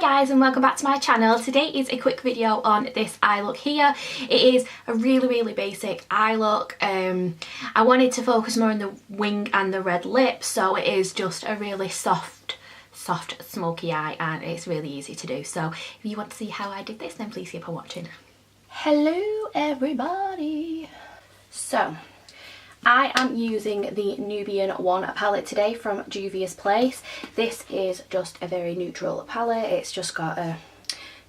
guys and welcome back to my channel. Today is a quick video on this eye look here. It is a really basic eye look. I wanted to focus more on the wing and the red lip, so it is just a really soft smoky eye and it's really easy to do. So if you want to see how I did this, then please keep on watching. Hello everybody. So I am using the Nubian 1 palette today from Juvia's Place. This is just a very neutral palette. It's just got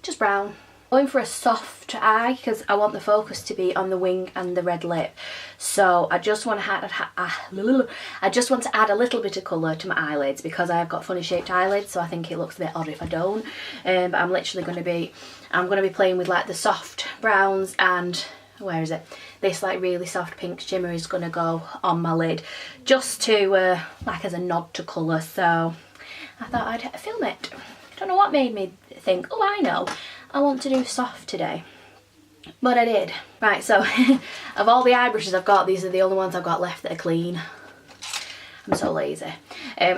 just brown. Going for a soft eye because I want the focus to be on the wing and the red lip. So I just want to add a little bit of colour to my eyelids because I've got funny shaped eyelids, so I think it looks a bit odd if I don't. But I'm literally going to be playing with like the soft browns and where is it? This like really soft pink shimmer is going to go on my lid just to like as a nod to colour. So I thought I'd film it. I don't know what made me think, oh I know, I want to do soft today. But I did. Right, so of all the eye brushes I've got, these are the only ones I've got left that are clean. I'm so lazy.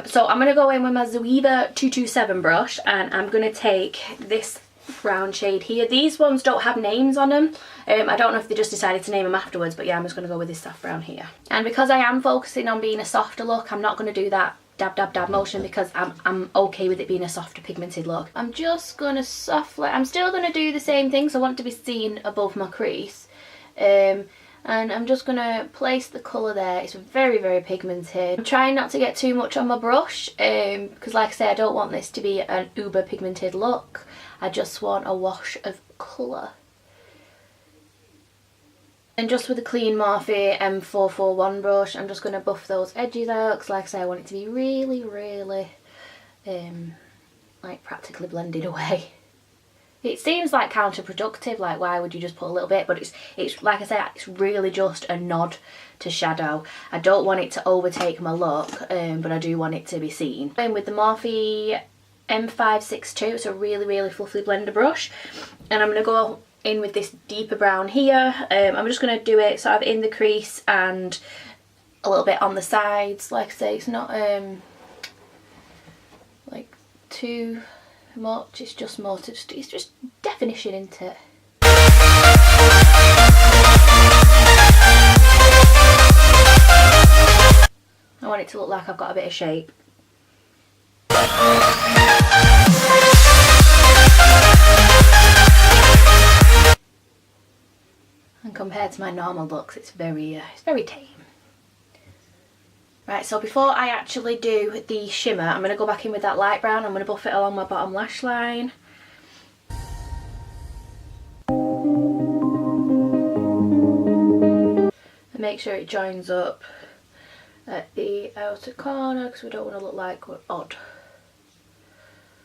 So I'm going to go in with my Zoeva 227 brush and I'm going to take this brown shade here. These ones don't have names on them. I don't know if they just decided to name them afterwards, but yeah, I'm just going to go with this soft brown here. And because I am focusing on being a softer look, I'm not going to do that dab motion because I'm okay with it being a softer pigmented look. I'm just going to softly, I'm still going to do the same thing, so I want it to be seen above my crease. And I'm just going to place the colour there. It's very pigmented. I'm trying not to get too much on my brush because like I say, I don't want this to be an uber pigmented look. I just want a wash of colour. And just with a clean Morphe M441 brush, I'm just going to buff those edges out because like I say, I want it to be really like practically blended away. It seems like counterproductive, like why would you just put a little bit, but it's like I said, it's really just a nod to shadow. I don't want it to overtake my look, but I do want it to be seen. I'm with the Morphe M562, it's a really fluffy blender brush, and I'm going to go in with this deeper brown here. I'm just going to do it sort of in the crease and a little bit on the sides. Like I say, it's not like too much, it's just more to it's just definition, isn't it? I want it to look like I've got a bit of shape. And compared to my normal looks, it's very tame. Right, so before I actually do the shimmer, I'm going to go back in with that light brown. I'm going to buff it along my bottom lash line. And make sure it joins up at the outer corner because we don't want to look like we're odd.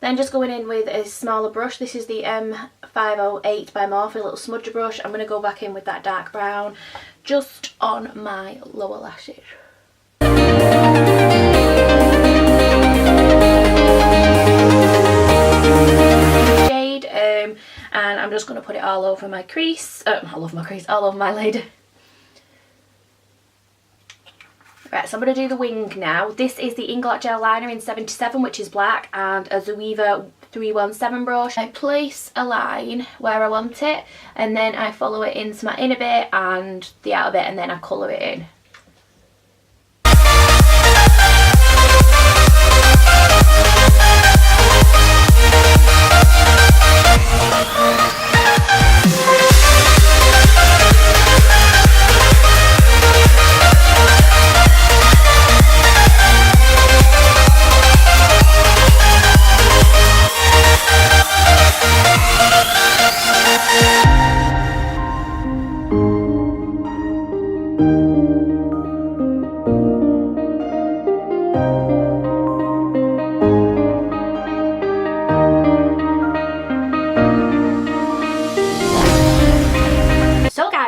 Then just going in with a smaller brush. This is the M508 by Morphe, a little smudger brush. I'm going to go back in with that dark brown just on my lower lashes. Shade, and I'm just going to put it all over my crease. All over my crease, all over my lid. Right, so I'm going to do the wing now. This is the Inglot Gel Liner in 77, which is black, and a Zoeva 317 brush. I place a line where I want it, and then I follow it into my inner bit and the outer bit, and then I colour it in.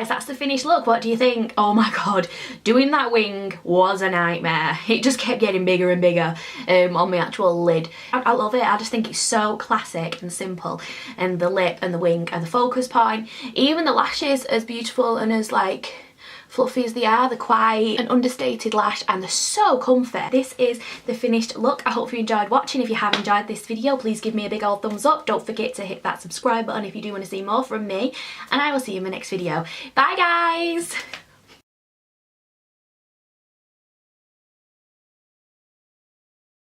That's the finished look. What do you think? Oh my god, doing that wing was a nightmare. It just kept getting bigger and bigger on my actual lid. I love it. I just think it's so classic and simple, and the lip and the wing are the focus point. Even the lashes, as beautiful and as like fluffy as they are. They're quite an understated lash and they're so comfy. This is the finished look. I hope you enjoyed watching. If you have enjoyed this video, please give me a big old thumbs up. Don't forget to hit that subscribe button if you do want to see more from me, and I will see you in my next video. Bye guys!